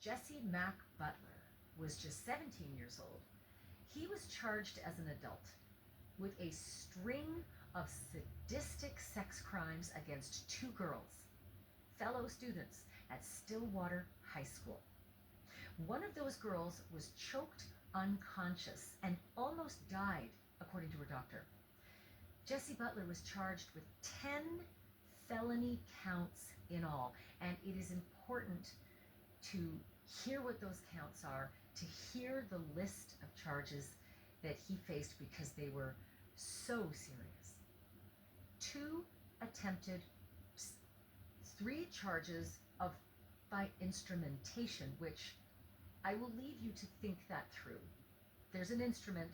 Jesse Mack Butler was just 17 years old. He was charged as an adult with a string of sadistic sex crimes against two girls, fellow students at Stillwater High School. One of those girls was choked unconscious and almost died, according to her doctor. Jesse Butler was charged with 10 felony counts in all, and it is important to hear what those counts are, to hear the list of charges that he faced because they were so serious. 2 attempted, 3 charges of by instrumentation, which I will leave you to think that through. There's an instrument,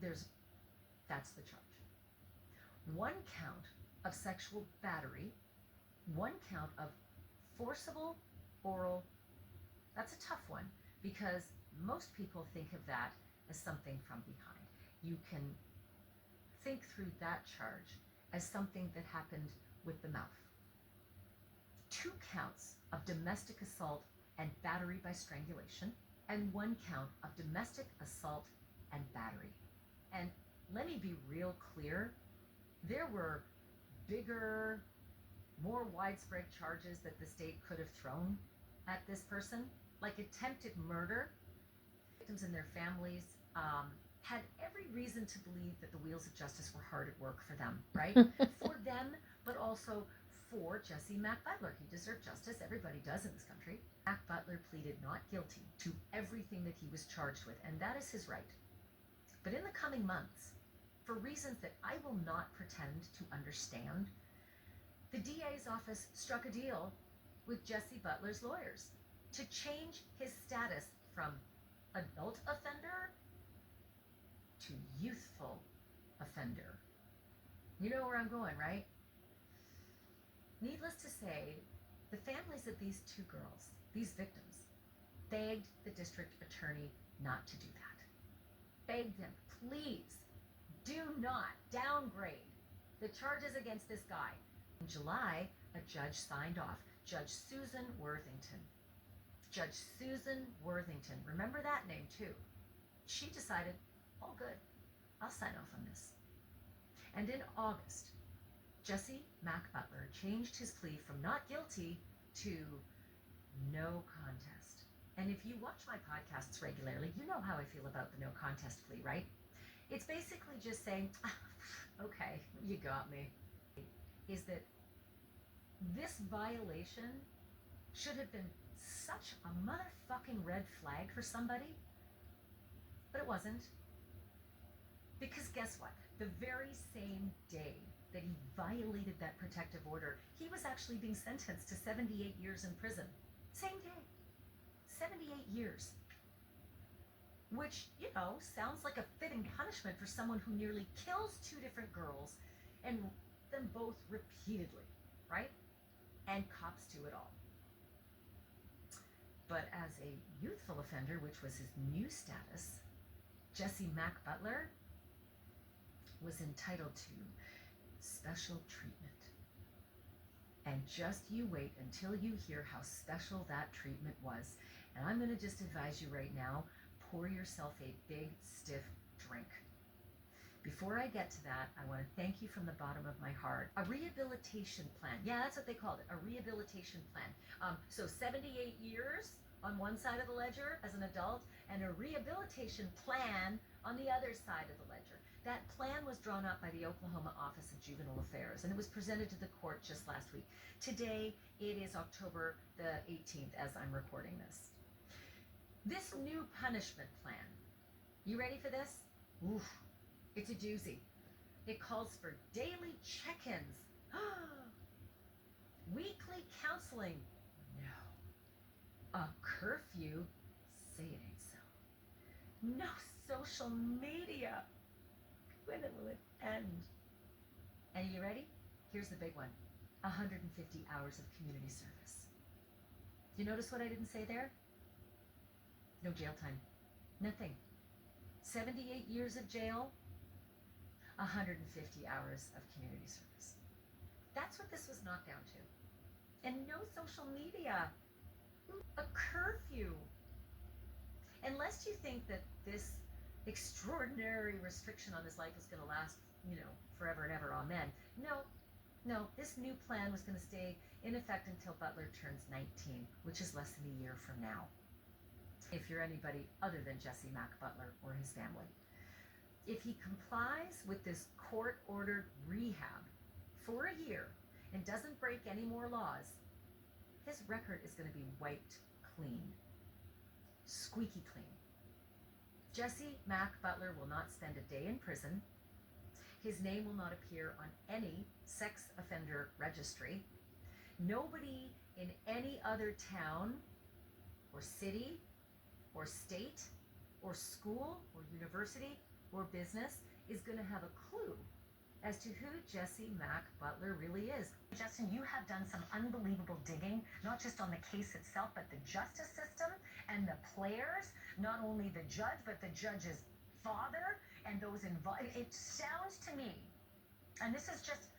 that's the charge. 1 count of sexual battery, 1 count of forcible oral. That's a tough one because most people think of that as something from behind. You can think through that charge as something that happened with the mouth. 2 counts of domestic assault and battery by strangulation, and 1 count of domestic assault and battery. And let me be real clear, there were bigger, more widespread charges that the state could have thrown at this person, like attempted murder. Victims and their families had every reason to believe that the wheels of justice were hard at work for them, right? For them, but also for Jesse Mack Butler. He deserved justice. Everybody does in this country. Mack Butler pleaded not guilty to everything that he was charged with, and that is his right. But in the coming months, for reasons that I will not pretend to understand, the DA's office struck a deal with Jesse Butler's lawyers to change his status from adult offender to youthful offender. You know where I'm going, right? Needless to say, the families of these 2 girls, these victims, begged the district attorney not to do that. Begged him, please, do not downgrade the charges against this guy. In July, a judge signed off. Judge Susan Worthington. Judge Susan Worthington. Remember that name too. She decided, all good, I'll sign off on this. And in August, Jesse Mack Butler changed his plea from not guilty to no contest. And if you watch my podcasts regularly, you know how I feel about the no contest plea, right? It's basically just saying, okay, you got me. Is that this violation should have been such a motherfucking red flag for somebody, but it wasn't. Because guess what? The very same day that he violated that protective order, he was actually being sentenced to 78 years in prison. Same day. 78 years. Which, you know, sounds like a fitting punishment for someone who nearly kills 2 different girls and them both repeatedly, right? And cops to it all. But as a youthful offender, which was his new status, Jesse Mack Butler was entitled to special treatment. And just you wait until you hear how special that treatment was. And I'm going to just advise you right now, pour yourself a big, stiff drink. Before I get to that, I want to thank you from the bottom of my heart. A rehabilitation plan. Yeah, that's what they called it, a rehabilitation plan. So 78 years on one side of the ledger as an adult, and a rehabilitation plan on the other side of the ledger. That plan was drawn up by the Oklahoma Office of Juvenile Affairs, and it was presented to the court just last week. Today, it is October the 18th as I'm recording this. This new punishment plan, you ready for this? Oof. It's a doozy. It calls for daily check-ins. Weekly counseling. No. A curfew. Say it ain't so. No social media. When will it end? And you ready? Here's the big one. 150 hours of community service. You notice what I didn't say there? No jail time. Nothing. 78 years of jail. 150 hours of community service. That's what this was knocked down to. And no social media. A curfew. you. Unless you think that this extraordinary restriction on his life is going to last, forever and ever, amen. No, this new plan was going to stay in effect until Butler turns 19, which is less than a year from now, if you're anybody other than Jesse Mack Butler or his family. If he complies with this court-ordered rehab for a year and doesn't break any more laws, his record is going to be wiped clean. Squeaky clean. Jesse Mack Butler will not spend a day in prison. His name will not appear on any sex offender registry. Nobody in any other town or city or state or school or university or business is going to have a clue as to who Jesse Mack Butler really is. Justin, you have done some unbelievable digging, not just on the case itself, but the justice system and the players, not only the judge, but the judge's father and those involved. It sounds to me, and this is just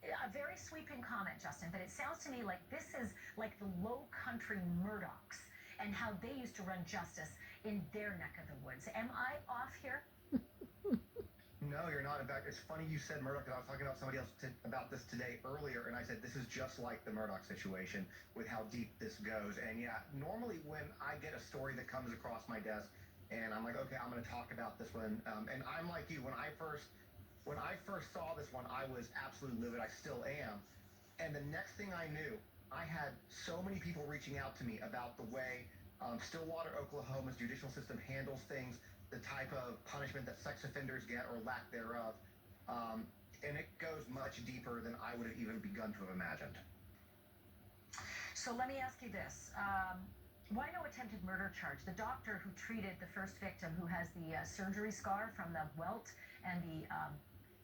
a very sweeping comment, Justin, but it sounds to me like this is like the low country Murdochs and how they used to run justice in their neck of the woods. Am I off here? No, you're not. In fact, it's funny you said Murdoch, because I was talking about somebody else about this today earlier, and I said this is just like the Murdoch situation with how deep this goes. And yeah, normally when I get a story that comes across my desk, and I'm like, okay, I'm going to talk about this one, and I'm like you. When I first saw this one, I was absolutely livid. I still am. And the next thing I knew, I had so many people reaching out to me about the way Stillwater, Oklahoma's judicial system handles things, the type of punishment that sex offenders get or lack thereof. And it goes much deeper than I would have even begun to have imagined. So let me ask you this. Why no attempted murder charge? The doctor who treated the first victim who has the surgery scar from the welt and the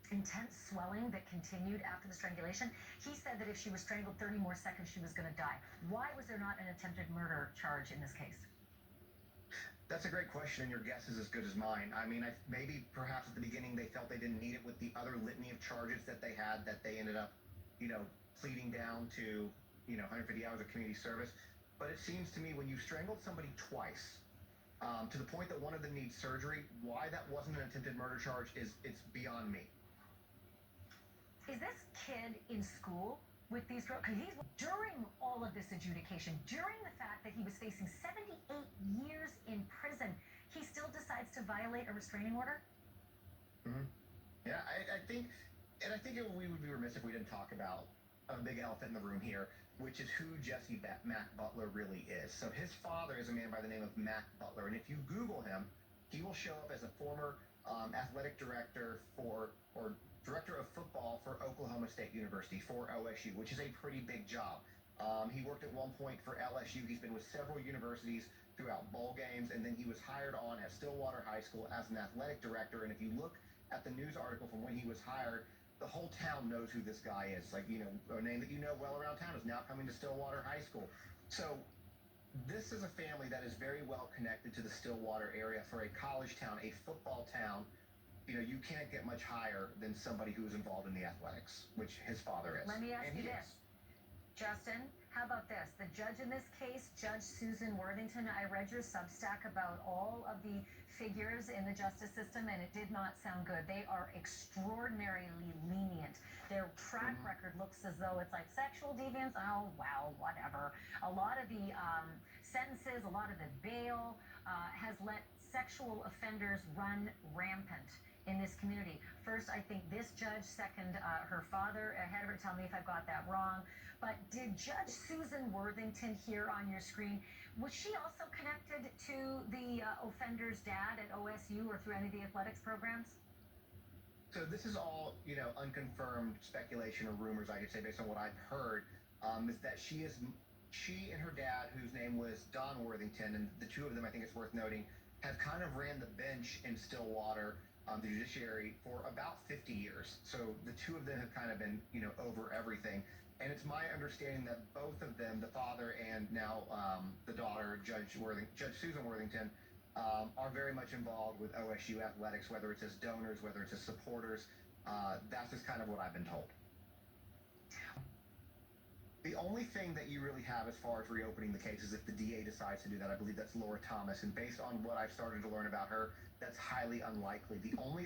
intense swelling that continued after the strangulation, he said that if she was strangled 30 more seconds, she was going to die. Why was there not an attempted murder charge in this case? That's a great question, and your guess is as good as mine. I mean, maybe perhaps at the beginning they felt they didn't need it with the other litany of charges that they had, that they ended up, pleading down to, 150 hours of community service. But it seems to me when you've strangled somebody twice, to the point that one of them needs surgery, why that wasn't an attempted murder charge it's beyond me. Is this kid in school with these girls? Because during all of this adjudication, during the fact that he was facing 78 years in prison, he still decides to violate a restraining order? Mm-hmm. Yeah, I think we would be remiss if we didn't talk about a big elephant in the room here, which is who Jesse Mack Butler really is. So his father is a man by the name of Mack Butler, and if you Google him, he will show up as a former athletic director or director of football for Oklahoma State University, for OSU, which is a pretty big job. He worked at one point for LSU. He's been with several universities throughout bowl games, and then he was hired on at Stillwater High School as an athletic director. And if you look at the news article from when he was hired, the whole town knows who this guy is. Like, a name that you know well around town is now coming to Stillwater High School. So this is a family that is very well connected to the Stillwater area for a college town, a football town. You can't get much higher than somebody who is involved in the athletics, which his father is. Let me ask you this. Justin, how about this? The judge in this case, Judge Susan Worthington, I read your Substack about all of the figures in the justice system, and it did not sound good. They are extraordinarily lenient. Their track record looks as though it's like sexual deviance. Oh, wow, whatever. A lot of the sentences, a lot of the bail has let sexual offenders run rampant in this community. First, I think this judge, second, her father, ahead of her, tell me if I've got that wrong. But did Judge Susan Worthington here on your screen, was she also connected to the offender's dad at OSU or through any of the athletics programs? So this is all, unconfirmed speculation or rumors, I could say, based on what I've heard, is that she and her dad, whose name was Don Worthington, and the two of them, I think it's worth noting, have kind of ran the bench in Stillwater, the judiciary, for about 50 years. So the two of them have kind of been, over everything. And it's my understanding that both of them, the father and now the daughter, Judge Susan Worthington, are very much involved with OSU athletics, whether it's as donors, whether it's as supporters. That's just kind of what I've been told. The only thing that you really have as far as reopening the case is if the DA decides to do that. I believe that's Laura Thomas, and based on what I've started to learn about her, that's highly unlikely. The only other